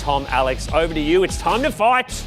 Tom, Alex, over to you. It's time to fight.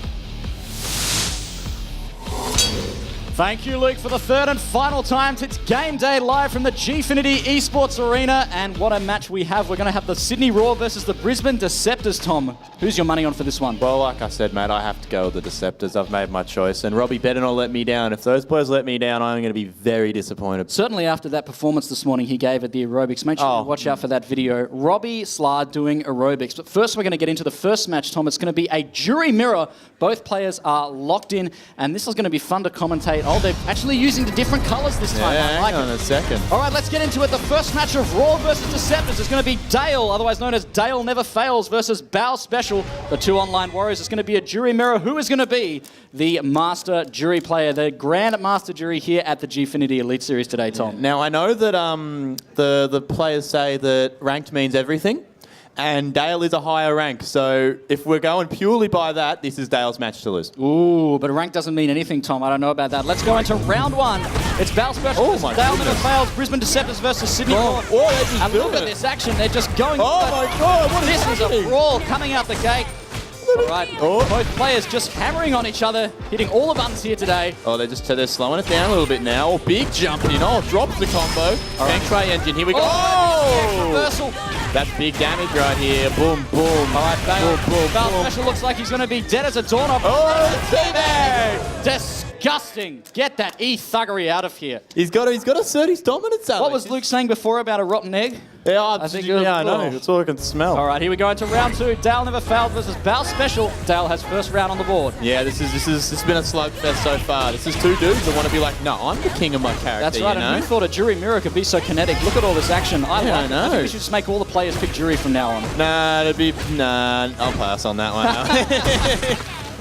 Thank you, Luke, for the third and final time. It's game day live from the Gfinity Esports Arena. And what a match we have. We're going to have the Sydney Roar versus the Brisbane Deceptors, Tom. Who's your money on for this one? Well, like I said, mate, I have to go with the Deceptors. I've made my choice. And Robbie better not let me down. If those boys let me down, I'm going to be very disappointed. Certainly after that performance this morning he gave at the aerobics. Make sure you watch out for that video. Robbie Slard doing aerobics. But first we're going to get into the first match, Tom. It's going to be a jury mirror. Both players are locked in. And this is going to be fun to commentate. Oh, they're actually using the different colours this time. Yeah, I like hang on a second. All right, let's get into it. The first match of Raw versus Deceptors is going to be Dale, otherwise known as Dale Never Fails, versus Bao Special, the two online warriors. It's going to be a jury mirror. Who is going to be the master jury player, the Grand Master Jury here at the Gfinity Elite Series today, Tom? Yeah. Now, I know that the players say that ranked means everything. And Dale is a higher rank, so if we're going purely by that, this is Dale's match to lose. Ooh, but rank doesn't mean anything, Tom. I don't know about that. Let's go into round one. It's Bao Special versus Dale Never Fails, Brisbane Deceptors versus Sydney Roar. And look at this action. They're just going. Oh my God, what is this happening? Is a brawl coming out the gate. All right, both players just hammering on each other, hitting all the buttons here today. Oh, they're slowing it down a little bit now. Oh, big jump in. Oh, drops the combo. Feng Shui engine. Here we go. Oh! Reversal. That's big damage right here. Boom, boom. All right, Bao Special looks like he's going to be dead as a doorknob. Oh, see there! Disgusting. Get that E-thuggery out of here. He's got to assert his dominance, Alex. What was Luke saying before about a rotten egg? Yeah, I know. That's all I can smell. All right, here we go into round two. Dale Never Failed versus Bao Special. Dale has first round on the board. Yeah, this has been a slugfest so far. This is two dudes that want to be like, no, I'm the king of my character. That's right, and who thought a jury mirror could be so kinetic? Look at all this action. I like it. I think we should just make all the players pick jury from now on. I'll pass on that one.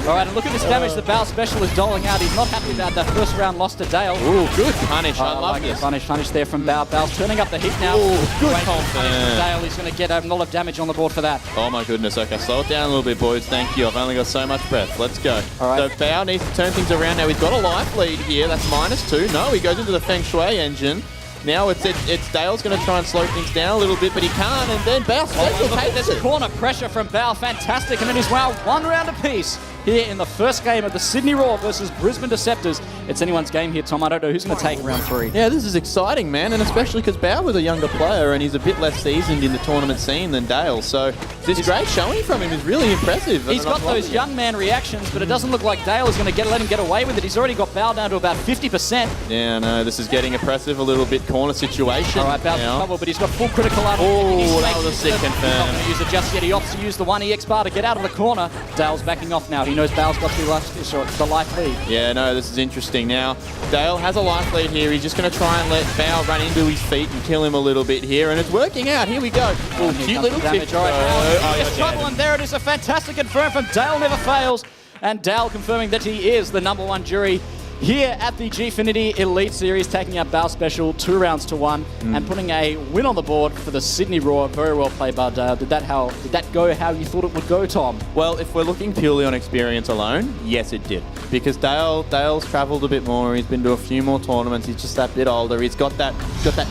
All right, and look at this damage the Bao Special is doling out. He's not happy about that first round loss to Dale. Ooh, good punish. I love this. Punish there from Bao. Bao's turning up the heat now. Ooh, good confidence. Dale, he's going to get a lot of damage on the board for that. Oh my goodness. Okay, slow it down a little bit, boys. Thank you. I've only got so much breath. Let's go. All right. So Bao needs to turn things around now. He's got a life lead here. That's -2. No, he goes into the Feng Shui engine. Now it's Dale's going to try and slow things down a little bit, but he can't, and then Bao Special takes There's corner pressure from Bao. Fantastic, and it is now one round apiece here in the first game of the Sydney Roar versus Brisbane Deceptors. It's anyone's game here, Tom. I don't know who's going to take round three. Yeah, this is exciting, man, and especially because Bao was a younger player and he's a bit less seasoned in the tournament scene than Dale, so this great showing from him is really impressive. He's got those young man reactions, but it doesn't look like Dale is going to let him get away with it. He's already got Bao down to about 50%. Yeah, no, this is getting oppressive a little bit. Corner situation. All right, Bao's in trouble, but he's got full critical armor. Oh, that was a sick confirm. He's not going to use it just yet. He opts to use the 1 EX bar to get out of the corner. Dale's backing off now. He knows Bao's got the life lead. Yeah, no, this is interesting. Now, Dale has a life lead here. He's just going to try and let Bao run into his feet and kill him a little bit here, and it's working out. Here we go. Oh, cute little damage. All right, he's trouble, and there it is. A fantastic confirm from Dale Never Fails, and Dale confirming that he is the #1 jury here at the Gfinity Elite Series, taking out Bao Special 2 rounds to 1 and putting a win on the board for the Sydney Roar. Very well played by Dale. Did that go how you thought it would go, Tom? Well, if we're looking purely on experience alone, yes, it did. Because Dale's travelled a bit more. He's been to a few more tournaments. He's just that bit older. He's got that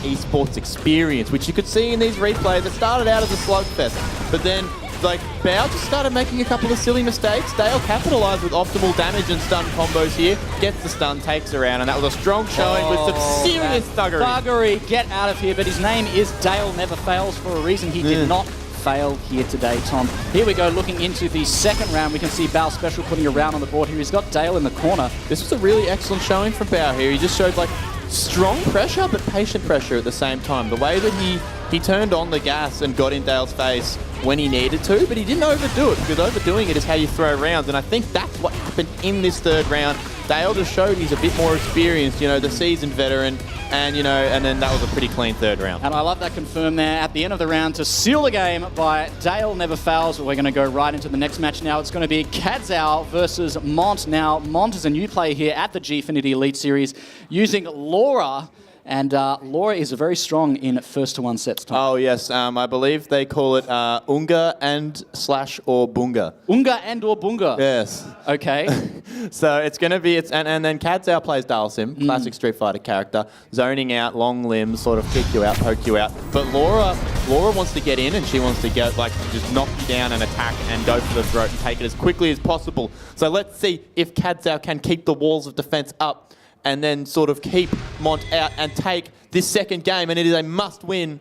esports experience, which you could see in these replays. It started out as a slugfest, but then Bao just started making a couple of silly mistakes. Dale capitalised with optimal damage and stun combos here. Gets the stun, takes her out, and that was a strong showing with some serious thuggery. Thuggery, get out of here. But his name is Dale Never Fails for a reason. He did not fail here today, Tom. Here we go, looking into the second round. We can see Bao Special putting a round on the board here. He's got Dale in the corner. This was a really excellent showing from Bao here. He just showed strong pressure, but patient pressure at the same time. The way that he turned on the gas and got in Dale's face when he needed to, but he didn't overdo it, because overdoing it is how you throw rounds, and I think that's what happened in this third round. Dale just showed he's a bit more experienced, the seasoned veteran, and then that was a pretty clean third round. And I love that confirm there at the end of the round to seal the game by Dale Never Fails. We're going to go right into the next match now. It's going to be Cattail versus Mont. Now, Mont is a new player here at the Gfinity Elite Series using Laura. And Laura is very strong in first-to-1 sets, Tom. Oh, yes. I believe they call it Unga and / or Bunga. Unga and or Bunga? Yes. Okay. So it's going to be, and then Cattail plays Dalsim, classic Street Fighter character, zoning out, long limbs, sort of kick you out, poke you out. But Laura wants to get in, and she wants to get, like, just knock you down and attack and go for the throat and take it as quickly as possible. So let's see if Cattail can keep the walls of defense up and then sort of keep Mont out and take this second game. And it is a must-win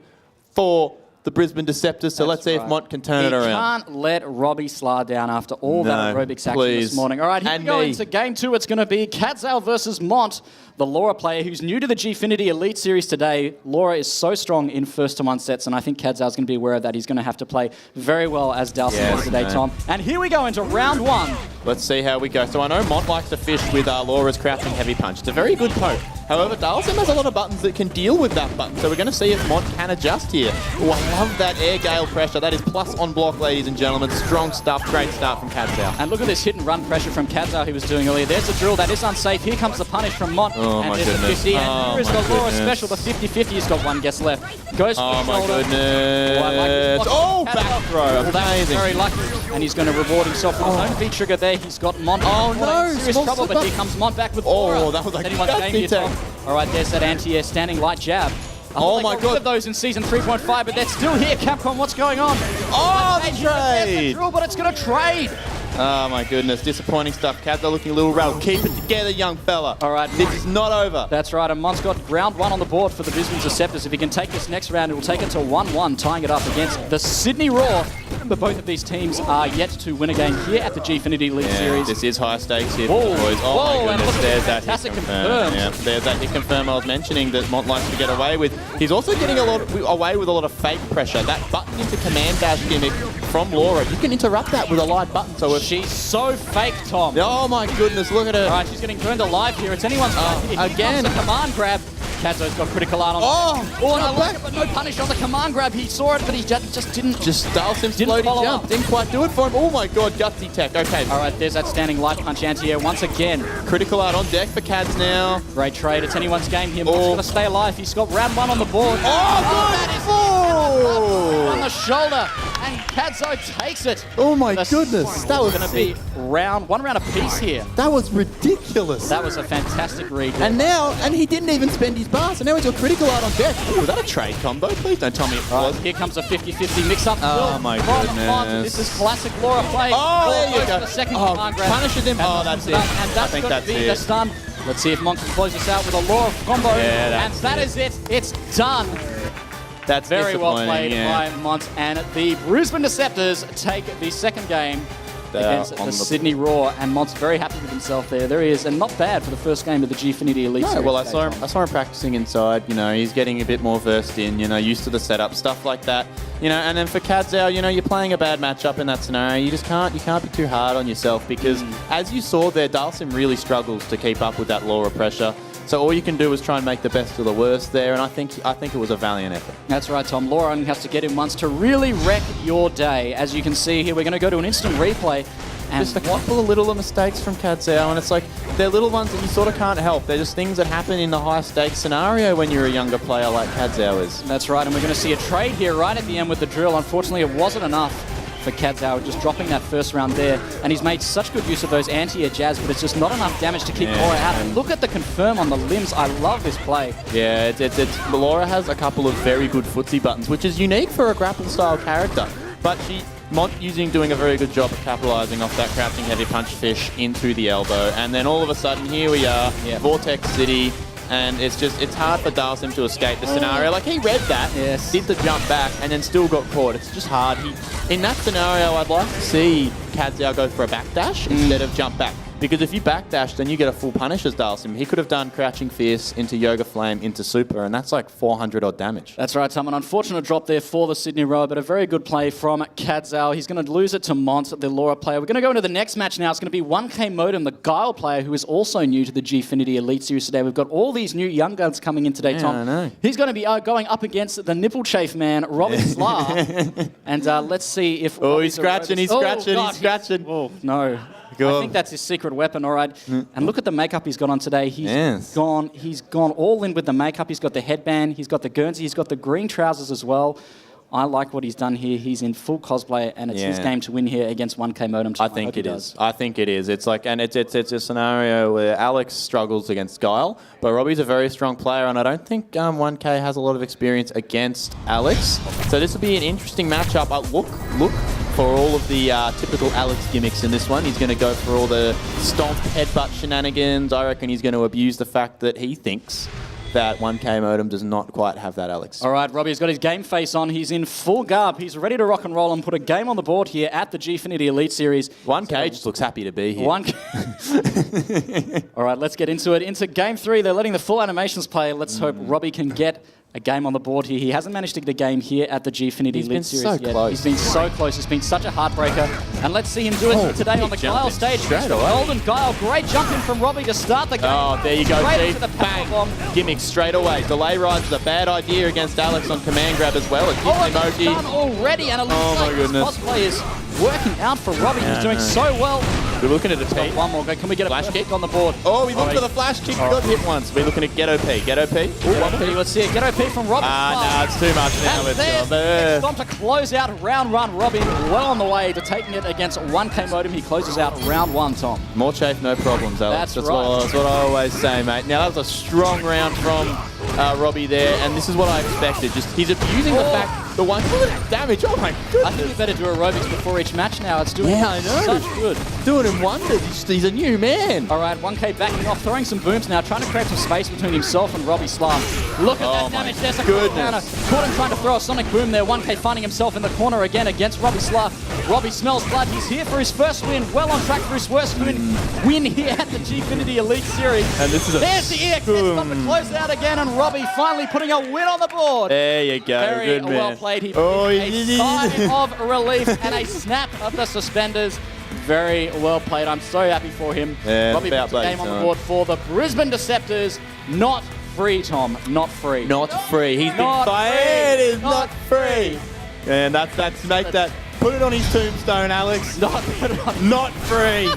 for the Brisbane Deceptors, so let's see if Mont can turn it around. He can't let Robbie Slar down after all that aerobics action this morning. All right, here we go into game 2. It's going to be Cattail versus Mont, the Laura player who's new to the Gfinity Elite Series today. Laura is so strong in first-to-one sets, and I think Cattail's going to be aware of that. He's going to have to play very well as Dalsim today, Tom. And here we go into round 1. Let's see how we go. So I know Mont likes to fish with Laura's crouching heavy punch. It's a very good poke. However, Dalsim has a lot of buttons that can deal with that button, so we're going to see if Mont can adjust here. Oh, I love that air gale pressure. That is plus on block, ladies and gentlemen. Strong stuff. Great start from Cattail. And look at this hit and run pressure from Cattail he was doing earlier. There's a drill. That is unsafe. Here comes the punish from Mont. Oh, and my there's goodness. the 50. And here is the Laura special, the 50-50. He's got one guess left. Goes for the my shoulder. goodness. Oh, back throw. Amazing. Very lucky. And he's going to reward himself with his own V trigger there. He's got Mont. Oh, no. Serious trouble, but here comes Mont back with Laura. That was like anyone's game here, Tom. All right, there's that anti-air standing light jab. Oh my God! Of those in season 3.5, but they're still here. Capcom, what's going on? Oh, the trade! Drill, but it's going to trade. Oh my goodness, disappointing stuff. Cattail looking a little rattled. Keep it together, young fella. All right, this is not over. That's right, and Mont's got round 1 on the board for the Brisbane Deceptors. If he can take this next round, it will take it to 1-1, tying it up against the Sydney Roar. But both of these teams are yet to win a game here at the Gfinity League Series. This is high stakes here for the boys. Oh my goodness, there's that hit confirm. Yeah, there's that hit confirm I was mentioning that Mont likes to get away with. He's also getting away with a lot of fake pressure. That button into command dash gimmick from Laura, you can interrupt that with a live button. So if she's so fake, Tom. Oh my goodness, look at her. All right, she's getting burned alive here. It's anyone's again. The command grab. Cattail's got critical art on. But no punish on the command grab. He saw it, but he just didn't. Dalsim's floaty jump. Didn't quite do it for him. Oh my God, gutsy tech. Okay. All right, there's that standing light punch anti-air once again. Critical art on deck for Cads now. Great trade. It's anyone's game here. Mont's got to stay alive. He's got round 1 on the board. On the shoulder, and Cadzo takes it. Oh my goodness, that was going to be one round apiece here. That was ridiculous. That was a fantastic read. And he didn't even spend his bar, so now he's got critical art on deck. Ooh, was that a trade combo? Please don't tell me it was. Here comes a 50-50 mix-up. Oh my goodness. This is classic Laura play. Oh, there you go. The second command grab. Punishes him. Oh, that's it. And that's going to be the stun. Let's see if Mont can close this out with a Laura combo. And that is it. It's done. That's very well played by Mont, and the Brisbane Deceptors take the second game against the Sydney Roar, and Mont's very happy with himself there. There he is, and not bad for the first game of the Gfinity Elite Series. Well, I saw him practicing inside. You know, he's getting a bit more versed in. You know, used to the setup, stuff like that. You know, and then for Cattail, you know, you're playing a bad matchup in that scenario. You just can't be too hard on yourself because, as you saw there, Dalsim really struggles to keep up with that Laura pressure. So all you can do is try and make the best of the worst there, and I think it was a valiant effort. That's right, Tom. Laura only has to get in once to really wreck your day. As you can see here, we're going to go to an instant replay. And just a couple of little mistakes from Cattail, and it's like they're little ones that you sort of can't help. They're just things that happen in the high stakes scenario when you're a younger player like Cattail is. That's right, and we're going to see a trade here right at the end with the drill. Unfortunately, it wasn't enough for Cattail, just dropping that first round there. And he's made such good use of those anti-air jabs, but it's just not enough damage to keep Laura out. And look at the confirm on the limbs. I love this play. Yeah, Laura has a couple of very good footsie buttons, which is unique for a grapple-style character. But Mont doing a very good job of capitalizing off that crouching heavy punch fish into the elbow. And then all of a sudden, here we are, Vortex City. And it's hard for Dalsim to escape the scenario. Like, he read that, did the jump back, and then still got caught. It's just hard. In that scenario, I'd like to see Cattail go for a backdash instead of jump back. Because if you backdash, then you get a full punish as Dalsim. He could have done Crouching Fierce into Yoga Flame into Super, and that's like 400 odd damage. That's right, Tom. An unfortunate drop there for the Sydney Roar, but a very good play from Cattail. He's going to lose it to Mont, the Laura player. We're going to go into the next match now. It's going to be 1K Modem, the Guile player, who is also new to the Gfinity Elite Series today. We've got all these new young guns coming in today, Tom. I know. He's going to be going up against the nipple chafe man, Robbie Slar. And let's see if... Oh, he's scratching. Oh, no. I think that's his secret weapon, all right. And look at the makeup he's got on today. He's gone all in with the makeup. He's got the headband, he's got the Guernsey, he's got the green trousers as well. I like what he's done here. He's in full cosplay, and it's his game to win here against 1K Modem. I think it is. I think it is. It's like, and it's a scenario where Alex struggles against Guile, but Robbie's a very strong player, and I don't think 1K has a lot of experience against Alex. So this will be an interesting matchup. Look for all of the typical Alex gimmicks in this one. He's going to go for all the stomp, headbutt shenanigans. I reckon he's going to abuse the fact that he thinks that 1K Modem does not quite have that, Alex. All right, Robbie's got his game face on. He's in full garb. He's ready to rock and roll and put a game on the board here at the Gfinity Elite Series. 1K just looks happy to be here. 1K. All right, let's get into it. Into Game 3, they're letting the full animations play. Let's hope Robbie can get a game on the board here. He hasn't managed to get a game here at the Gfinity Elite Series yet. Close. He's been so close. It's been such a heartbreaker. And let's see him do it today on the Guile stage. Golden Guile, great jump in from Robbie to start the game. Oh, there you go, Straight Steve. into the power bomb. Gimmick straight away. Delay rise is a bad idea against Alex on command grab as well. It's It's done already, and it looks like his cosplay is working out for Robbie. He's doing so well. We're looking at a T. One more go. Can we get a flash kick on the board? Oh, we looked for the flash kick. We got hit once. We're looking at Get OP. Get OP. Let's see it. Get OP from Robbie. No, it's too much now. And there's the stomp to close out round 1. Robbie well on the way to taking it against 1K Modem. He closes out round 1, Tom. More chafe, no problems, Alex. That's right. That's what I always say, mate. Now, that was a strong round from Robbie there, and this is what I expected. Just he's abusing the fact the one damage. Oh my goodness! I think we better do aerobics before each match now. It's doing I know. such good. Doing him wonders. He's a new man. All right, 1K backing off, throwing some booms now, trying to create some space between himself and Robbie Slam. Look at that damage. There's a counter. Caught him trying to throw a sonic boom there. 1K finding himself in the corner again against Robbie Slam. Robbie smells blood. He's here for his first win. Well on track for his first win here at the Gfinity Elite Series. And this is There's the EX stop to close out again, and Robbie finally putting a win on the board. There you go. Very good well man. played. He a sigh of relief and a snap of the suspenders. Very well played. I'm so happy for him. Yeah, Robbie puts a game on the board for the Brisbane Deceptors. Not free, Tom. Not free. Not free. He's Not been fired. free. Is not free. And that's make that. Put it on his tombstone, Alex. Not free.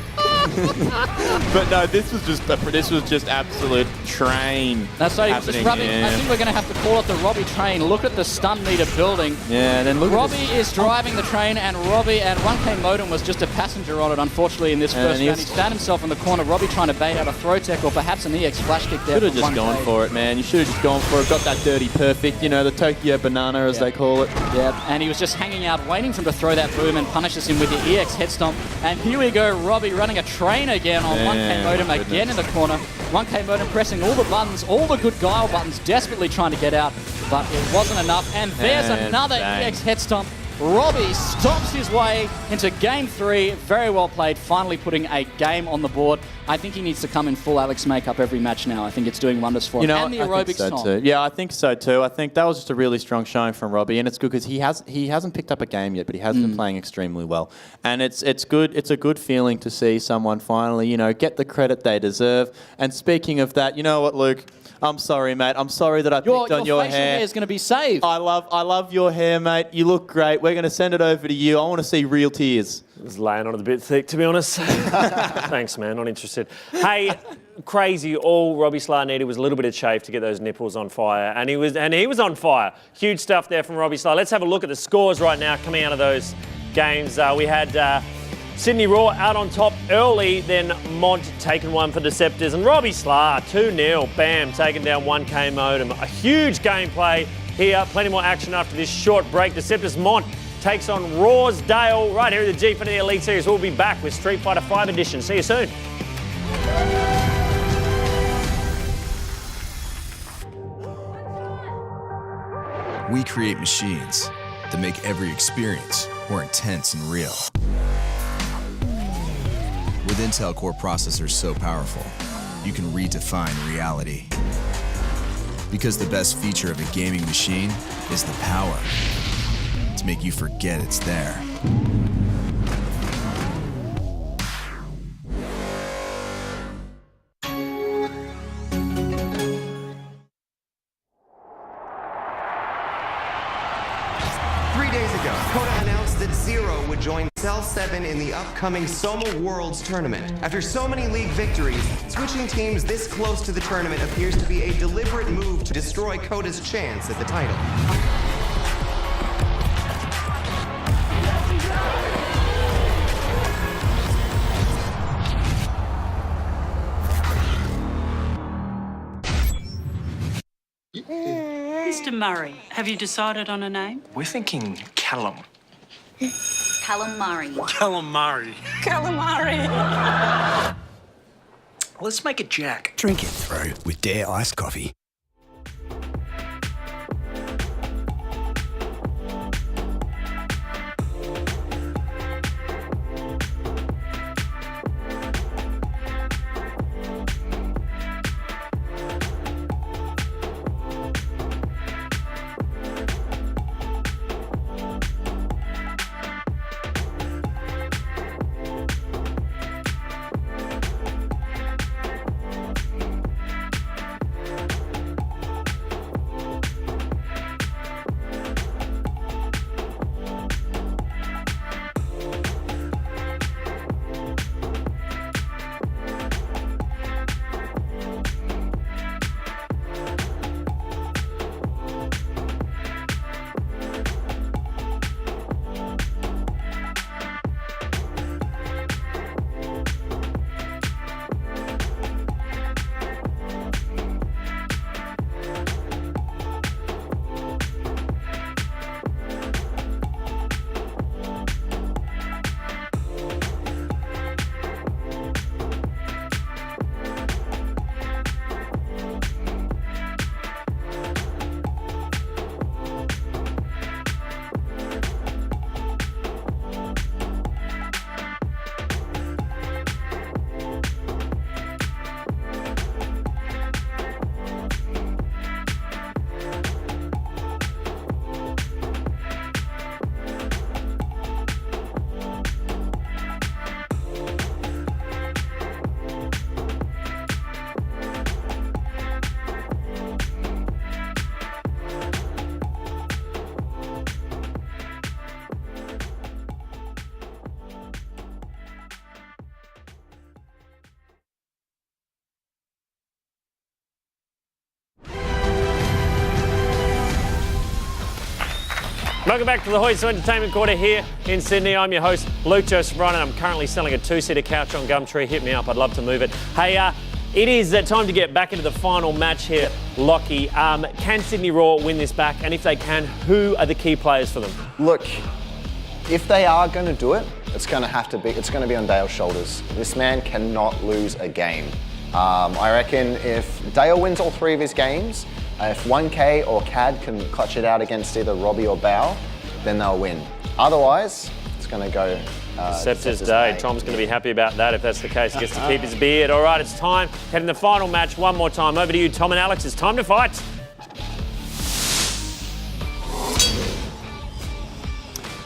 But no, this was just absolute train. That's so just rubbing. I think we're going to have to call it the Robbie train. Look at the stun meter building. Yeah, and then look. Robbie is driving the train, and 1K Modem was just a passenger on it. Unfortunately, in this first round, he's found himself in the corner. Robbie trying to bait out a throw tech or perhaps an EX flash kick there. Should have just gone for it, man. You should have just gone for it. Got that dirty perfect, you know, the Tokyo banana as they call it. Yeah, and he was just hanging out, waiting for him to throw that boom and punishes him with the EX head stomp. And here we go, Robbie running a train again on 1K Modem again in the corner. 1K Modem pressing all the buttons, all the good Guile buttons, desperately trying to get out, but it wasn't enough. And there's another EX head stomp. Robbie stomps his way into Game 3. Very well played, finally putting a game on the board. I think he needs to come in full Alex makeup every match now. I think it's doing wonders for him. And the aerobics song. Yeah, I think so too. I think that was just a really strong showing from Robbie, and it's good because he hasn't picked up a game yet, but he has been playing extremely well. And it's good. It's a good feeling to see someone finally, you know, get the credit they deserve. And speaking of that, you know what, Luke? I'm sorry, mate. I'm sorry that I picked on your hair. Your facial hair is going to be saved. I love your hair, mate. You look great. We're going to send it over to you. I want to see real tears. I was laying on it a bit thick, to be honest. Thanks, man. Not interested. Hey, crazy. All Robbie Slar needed was a little bit of chafe to get those nipples on fire, and he was on fire. Huge stuff there from Robbie Slar. Let's have a look at the scores right now coming out of those games. We had Sydney Raw out on top early, then Mont taking one for Deceptors, and Robbie Slar 2-0, bam, taking down 1K Modem. A huge gameplay here, plenty more action after this short break. Deceptors Mont takes on Raw's Dale right here at the Gfinity Elite Series. We'll be back with Street Fighter 5 Edition. See you soon. We create machines that make every experience more intense and real. With Intel Core processors so powerful, you can redefine reality. Because the best feature of a gaming machine is the power to make you forget it's there. Join Cell 7 in the upcoming Soma Worlds tournament. After so many league victories, switching teams this close to the tournament appears to be a deliberate move to destroy Koda's chance at the title. Mr. Murray, have you decided on a name? We're thinking Callum. Calamari. Calamari. Calamari. Let's make it Jack. Drink it through with Dare Iced Coffee. Welcome back to the Hoyts Entertainment Quarter here in Sydney. I'm your host, Luke Joseph Ryan, and I'm currently selling a two-seater couch on Gumtree. Hit me up, I'd love to move it. Hey, it is time to get back into the final match here, Lockie. Can Sydney Raw win this back? And if they can, who are the key players for them? Look, if they are going to do it, it's going to be on Dale's shoulders. This man cannot lose a game. I reckon if Dale wins all 3 of his games, if 1K or CAD can clutch it out against either Robbie or Bao, then they'll win. Otherwise, it's going to go Deceptor's day. Tom's going to be happy about that if that's the case. He gets to keep his beard. All right, it's time. Heading to the final match one more time. Over to you, Tom and Alex. It's time to fight.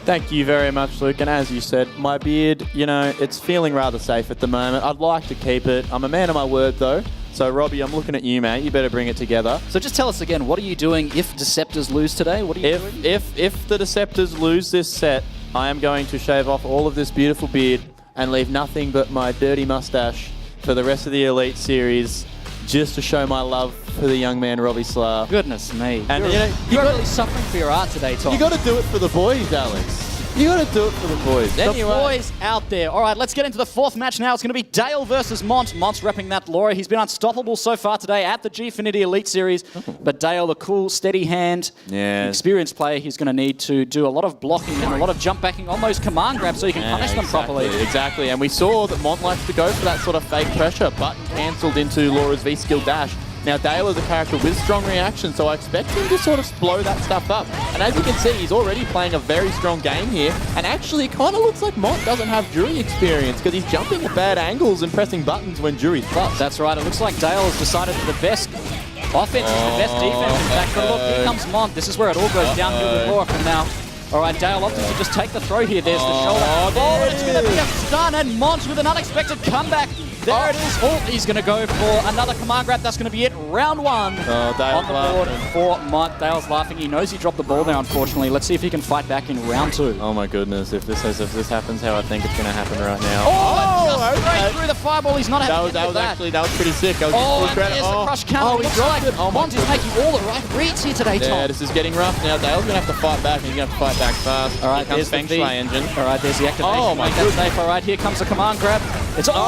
Thank you very much, Luke. And as you said, my beard, you know, it's feeling rather safe at the moment. I'd like to keep it. I'm a man of my word, though. So, Robbie, I'm looking at you, mate. You better bring it together. So just tell us again, what are you doing if Deceptors lose today? What are you doing? If the Deceptors lose this set, I am going to shave off all of this beautiful beard and leave nothing but my dirty mustache for the rest of the Elite Series, just to show my love for the young man, Robbie Slar. Goodness me. And you're really suffering for your art today, Tom. You got to do it for the boys, Alex. You got to do it for the boys. The boys out there. All right, let's get into the 4th match now. It's going to be Dale versus Mont. Mont's repping that Laura. He's been unstoppable so far today at the Gfinity Elite Series. But Dale, the cool, steady hand, experienced player, he's going to need to do a lot of blocking and a lot of jump backing on those command grabs so he can punish them properly. Exactly, and we saw that Mont likes to go for that sort of fake pressure. Button cancelled into Laura's V-skill dash. Now, Dale is a character with strong reaction, so I expect him to sort of blow that stuff up. And as you can see, he's already playing a very strong game here. And actually, it kind of looks like Mont doesn't have jury experience because he's jumping at bad angles and pressing buttons when jury's plus. That's right. It looks like Dale has decided that the best offense is the best defense. In fact, but look, here comes Mont. This is where it all goes downhill with Laura from now. All right, Dale opting to just take the throw here. There's the shoulder. Oh, it's going to be a stun, and Mont with an unexpected comeback. There it is. Oh, he's going to go for another command grab. That's going to be it. Round 1 on the board for Mont. Dale's laughing. He knows he dropped the ball there, unfortunately. Let's see if he can fight back in round 2. Oh my goodness! If this happens, how I think it's going to happen right now. Oh, just straight through the fireball. He's not having that was pretty sick. And there's the crush counter. Looks like Mont is making all the right reads here today, Tom. Yeah, this is getting rough now. Dale's going to have to fight back, and he's going to have to fight back fast. All right, here comes Feng Shui engine. All right, there's the activation. Oh my goodness! All right, here comes the command grab. It's all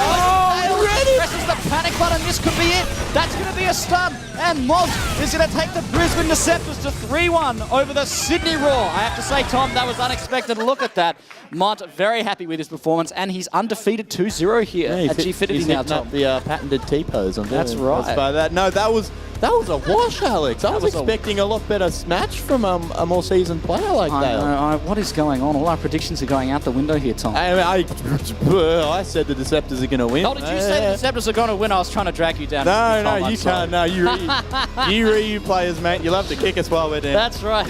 presses the panic button. This could be it. That's going to be a stun. And Mont is going to take the Brisbane Deceptors to 3-1 over the Sydney Roar. I have to say, Tom, that was unexpected. Look at that. Mont very happy with his performance, and he's undefeated 2-0 here at Gfinity now, Tom. The patented T-pose. That's right. No, that was a wash, Alex. I was expecting a lot better match from a more seasoned player like Dale. What is going on? All our predictions are going out the window here, Tom. I said the Deceptors are going to win. Oh, did you say the Deceptors are going to win? I was trying to drag you down. No, you can't. No, you players, mate. You'll have to kick us while we're down. That's right.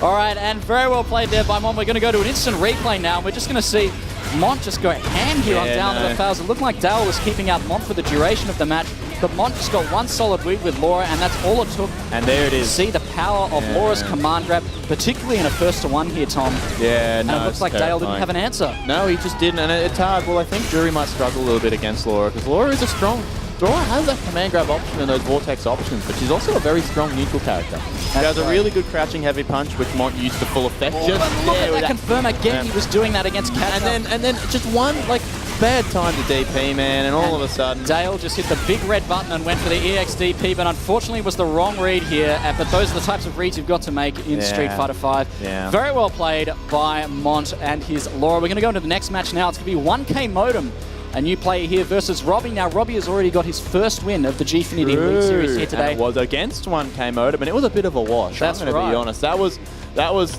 All right, and very well played there by Mont. We're going to go to an instant replay now, and we're just going to see Mont just go ham here on down to the fouls. It looked like Dale was keeping out Mont for the duration of the match, but Mont just got one solid lead with Laura, and that's all it took. And there it is. See the power of Laura's command grab, particularly in a 1-to-1 here, Tom. Yeah, and it looks like Dale didn't have an answer. No, he just didn't, and it's hard. Well, I think Jury might struggle a little bit against Laura, because Laura is a strong... Laura has that command grab option and those vortex options, but she's also a very strong neutral character. She has a really good crouching heavy punch, which Mont used to full effect. Look at that confirm again. He was doing that against Cattail. And then just one bad time to DP, man, and all of a sudden Dale just hit the big red button and went for the EXDP, but unfortunately was the wrong read here. But those are the types of reads you've got to make in Street Fighter V. Yeah. Very well played by Mont and his Laura. We're going to go into the next match now. It's going to be 1K Modem. A new player here versus Robbie. Now, Robbie has already got his first win of the Gfinity League Series here today. And it was against 1K Modem, and it was a bit of a wash. That's I'm going to be honest. That was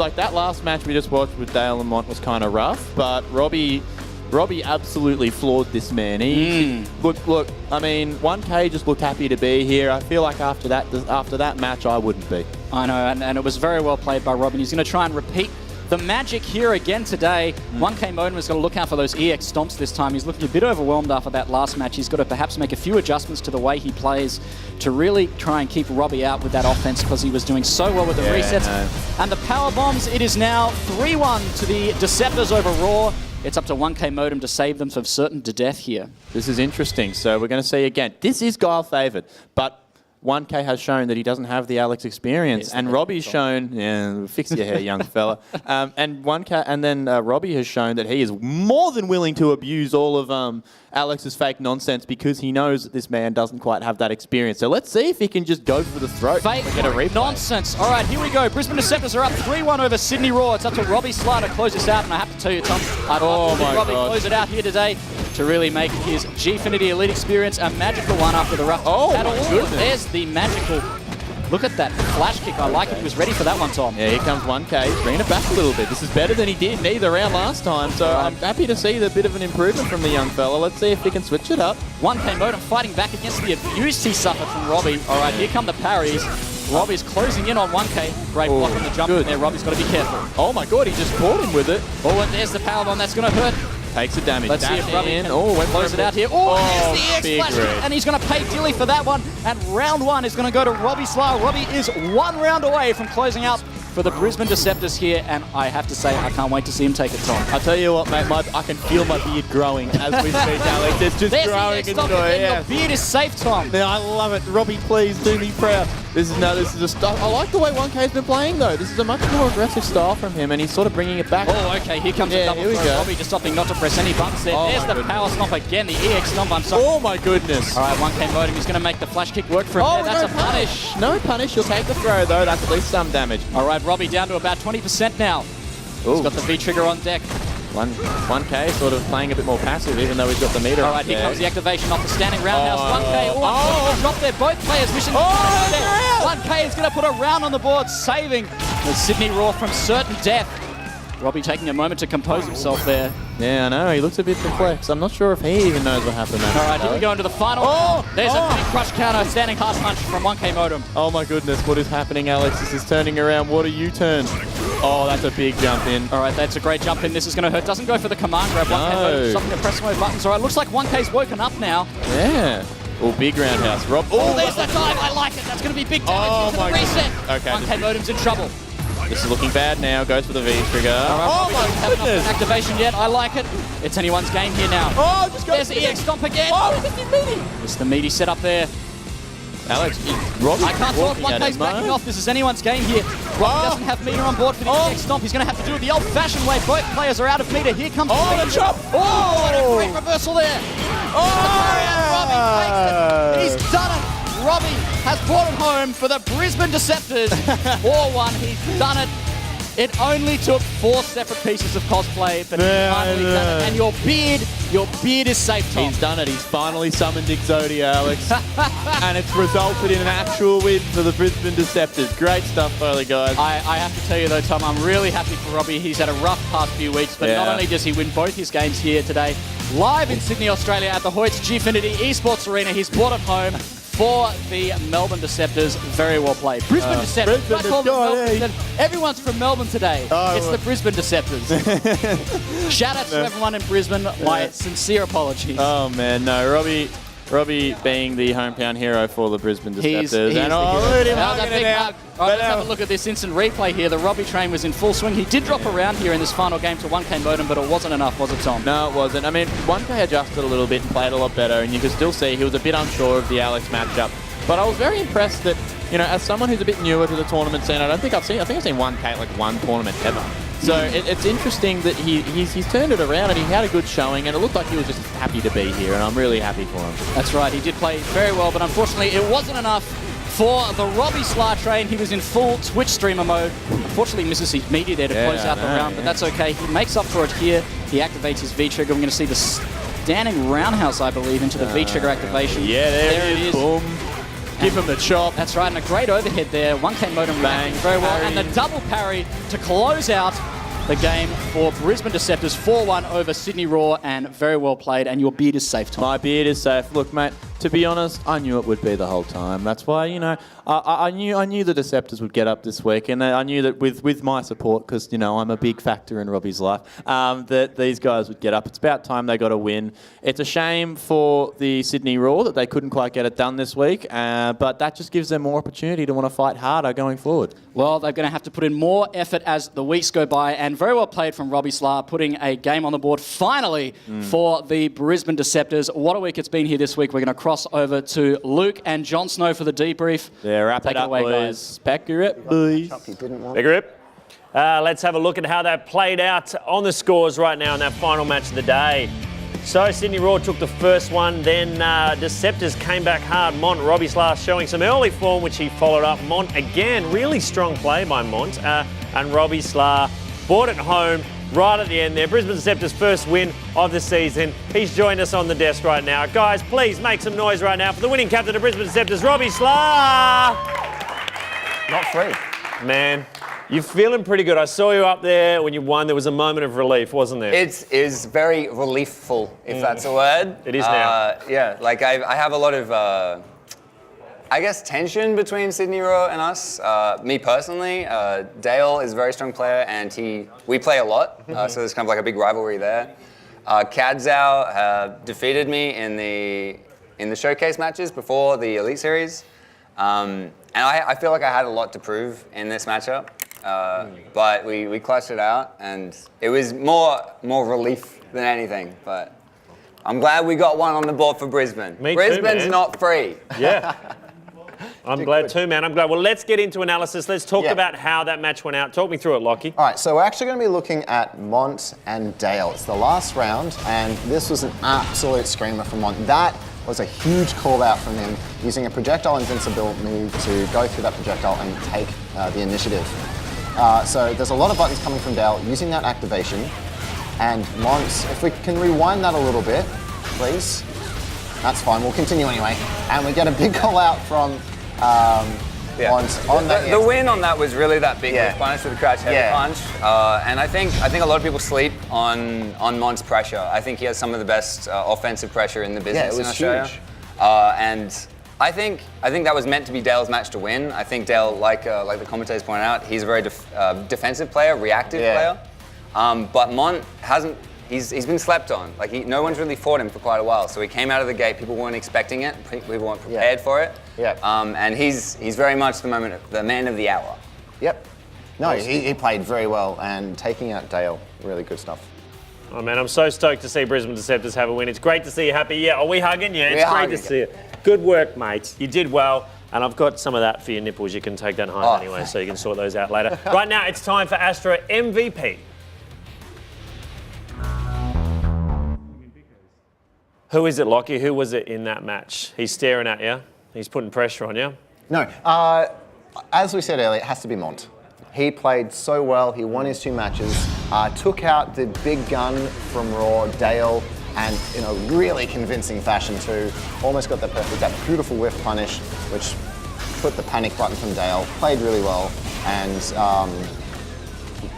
like that last match we just watched with Dale and Mont was kind of rough, but Robbie absolutely floored this man. Look. I mean, 1K just looked happy to be here. I feel like after that match, I wouldn't be. I know, and it was very well played by Robbie. He's going to try and repeat the magic here again today. 1K Modem is going to look out for those EX stomps this time. He's looking a bit overwhelmed after that last match. He's got to perhaps make a few adjustments to the way he plays to really try and keep Robbie out with that offense, because he was doing so well with the resets. And the power bombs, it is now 3-1 to the Deceptors over Raw. It's up to 1K Modem to save them from certain to death here. This is interesting. So we're going to see again. This is Guile favored, but 1K has shown that he doesn't have the Alex experience, and Robbie's shown, fix your hair, young fella. And 1K, and then Robbie has shown that he is more than willing to abuse all of Alex's fake nonsense, because he knows that this man doesn't quite have that experience. So let's see if he can just go for the throat. Fake nonsense. All right, here we go. Brisbane Deceptors are up 3-1 over Sydney Raw. It's up to Robbie Sly to close this out, and I have to tell you, Tom, I'd love to see Robbie close it out here today to really make his Gfinity Elite experience a magical one after the rough battle. There's the magical... Look at that flash kick. I like it. He was ready for that one, Tom. Yeah, here comes 1K. He's bringing it back a little bit. This is better than he did in either round last time, so I'm happy to see the bit of an improvement from the young fella. Let's see if he can switch it up. 1K Modem fighting back against the abuse he suffered from Robbie. All right, here come the parries. Robbie's closing in on 1K. Great block on the jump in there. Robbie's got to be careful. Oh my god, he just caught him with it. Oh, and there's the powerbomb. That's going to hurt. Takes the damage. Let's see if Robbie can close it out here. Oh, there's the X flash, and he's going to pay Dilly for that one. And round one is going to go to Robbie Sly. Robbie is one round away from closing out for the Brisbane Deceptors here, and I have to say, I can't wait to see him take it, Tom. I tell you what, mate, I can feel my beard growing as we speak, Alex. It's just growing and growing. The beard is safe, Tom. Yeah, I love it. Robbie, please do me proud. This is a stuff. I like the way 1K's been playing, though. This is a much more aggressive style from him, and he's sort of bringing it back. Oh, okay, here comes a double throw. Robbie just stopping not to press any buttons there. There's the power stomp again, the EX stomp. I'm sorry. Oh, my goodness. All right, 1K Modem, he's going to make the flash kick work for him there. That's a punish. No punish. You'll take the throw, though. That's at least some damage. All right, Robbie down to about 20% now. He's got the V-trigger on deck. 1K sort of playing a bit more passive, even though he's got the meter. All right, here comes the activation off the standing roundhouse. 1K, drop there. Both players wishing to 1K is going to put a round on the board, saving the Sydney Raw from certain death. Robbie taking a moment to compose himself there. Yeah, I know. He looks a bit perplexed. I'm not sure if he even knows what happened there. All right, here we go into the final. There's a big crush counter, standing hard punch from 1K Modem. Oh my goodness, what is happening, Alex? This is turning around. What a U-turn. Oh, that's a big jump in. All right, that's a great jump in. This is going to hurt. Doesn't go for the command grab. 1K Modem something to press away buttons. All right, looks like 1K's woken up now. Yeah. Oh, big roundhouse. Rob. Oh, there's the dive. I like it. That's going to be big damage into the reset. Okay. 1K Modem's in trouble. This is looking bad now. Goes for the V-trigger. Right, my goodness. Activation yet. I like it. It's anyone's game here now. Oh, just goes. There's the EX stomp again. It's the meaty setup there. Alex, Robbie. I can't talk. 1K's backing off. This is anyone's game here. Robbie doesn't have meter on board for the EX stomp. He's going to have to do it the old-fashioned way. Both players are out of meter. Here comes the chop. Oh, what a great back reversal there. Robbie takes it. He's done it. Robbie has brought it home for the Brisbane Deceptors. 4-1. He's done it. It only took 4 separate pieces of cosplay, but he's finally done it. And your beard is safe, Tom. He's done it. He's finally summoned Exodia, Alex. And it's resulted in an actual win for the Brisbane Deceptors. Great stuff, early guys. I have to tell you, though, Tom, I'm really happy for Robbie. He's had a rough past few weeks, but not only does he win both his games here today, live in Sydney, Australia at the Hoyts Gfinity Esports Arena, he's brought it home for the Melbourne Deceptors. Very well played. Brisbane Deceptors. Brisbane Deceptors. Everyone's from Melbourne today. It's the Brisbane Deceptors. Shout out to everyone in Brisbane. My sincere apologies. Oh, man, no. Robbie being the hometown hero for the Brisbane Deceptors. He's and the hero. look at him Now hugging that it out. big hug. All right, let's have a look at this instant replay here. The Robbie train was in full swing. He did drop around here in this final game to 1K modem, but it wasn't enough, was it, Tom? No, it wasn't. I mean, 1K adjusted a little bit and played a lot better, and you could still see he was a bit unsure of the Alex matchup. But I was very impressed that, you know, as someone who's a bit newer to the tournament scene, I think I've seen 1K like one tournament ever. So it's interesting that he's turned it around and he had a good showing, and it looked like he was just happy to be here, and I'm really happy for him. That's right. He did play very well, but unfortunately it wasn't enough for the Robbie Slar train. He was in full Twitch streamer mode. Unfortunately misses his media there to close out the round, but that's okay. He makes up for it here. He activates his V-trigger. We're going to see the standing roundhouse, I believe, into the V-trigger activation. Yeah, there it is. Boom. Give him the chop. That's right, and a great overhead there. 1K modem reacting very well. Parry. And the double parry to close out the game for Brisbane Deceptors. 4-1 over Sydney Raw, and very well played. And your beard is safe, Tom. My beard is safe. Look, mate, to be honest, I knew it would be the whole time. That's why, you know, I knew the Deceptors would get up this week, and I knew that with my support, because, you know, I'm a big factor in Robbie's life, that these guys would get up. It's about time they got a win. It's a shame for the Sydney Raw that they couldn't quite get it done this week, but that just gives them more opportunity to want to fight harder going forward. Well, they're going to have to put in more effort as the weeks go by, and very well played from Robbie Slar, putting a game on the board finally for the Brisbane Deceptors. What a week it's been here this week. We're going to cross over to Luke and Jon Snow for the debrief. Yeah, wrap Take it up, away, boys. guys. Pack your up, boys. Big rip. Let's have a look at how that played out on the scores right now in that final match of the day. So Sydney Raw took the first one, then Deceptors came back hard. Mont, Robbie Slar showing some early form, which he followed up. Mont again, really strong play by Mont, and Robbie Slar brought it home right at the end there. Brisbane Deceptors' first win of the season. He's joined us on the desk right now. Guys, please make some noise right now for the winning captain of Brisbane Deceptors, Robbie Slar. Not free. Man, you're feeling pretty good. I saw you up there when you won. There was a moment of relief, wasn't there? It is very reliefful, if that's a word. It is now. Yeah, like I have a lot of, I guess, tension between Sydney Raw and us. Me personally, Dale is a very strong player, and we play a lot, so there's kind of like a big rivalry there. Cattail defeated me in the showcase matches before the Elite Series, and I feel like I had a lot to prove in this matchup. But we clutched it out, and it was more relief than anything. But I'm glad we got one on the board for Brisbane. Me too, Brisbane's man. not free. Yeah. I'm glad too, man. I'm glad. Well, let's get into analysis. Let's talk about how that match went out. Talk me through it, Lockie. All right, so we're actually going to be looking at Mont and Dale. It's the last round, and this was an absolute screamer from Mont. That was a huge call out from him, using a projectile invincible move to go through that projectile and take the initiative. So there's a lot of buttons coming from Dale using that activation. And Mont, if we can rewind that a little bit, please. That's fine, we'll continue anyway. And we get a big call out from Mont on that. The win on that was really that big punish with the crouch heavy punch. And I think a lot of people sleep on Mont's pressure. I think he has some of the best offensive pressure in the business in Australia. Huge. And I think that was meant to be Dale's match to win. I think Dale, like the commentators point out, he's a very defensive player, reactive player. But Mont hasn't. He's been slept on. Like no one's really fought him for quite a while. So he came out of the gate. People weren't expecting it. People weren't prepared for it. And he's very much the man of the hour. Yep. No, he played very well, and taking out Dale, really good stuff. Oh man, I'm so stoked to see Brisbane Deceptors have a win. It's great to see you happy. Yeah, are we hugging? Yeah, it's great to see you. Good work, mates. You did well. And I've got some of that for your nipples. You can take that home anyway, so you can sort those out later. Right now, it's time for Astra MVP. Who is it, Lockie? Who was it in that match? He's staring at you. He's putting pressure on you. No, as we said earlier, it has to be Mont. He played so well. He won his 2 matches, took out the big gun from Raw, Dale, and in a really convincing fashion too. Almost got that beautiful whiff punish, which put the panic button from Dale. Played really well, and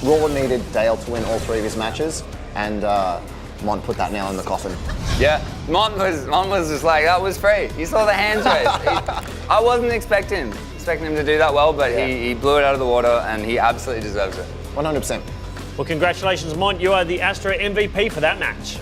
Raw needed Dale to win all 3 of his matches, and Mont put that nail in the coffin. Yeah, Mont was just like, that was free. You saw the hands raised. I wasn't expecting him to do that well, but he blew it out of the water, and he absolutely deserves it. 100%. Well, congratulations, Mont. You are the Astro MVP for that match.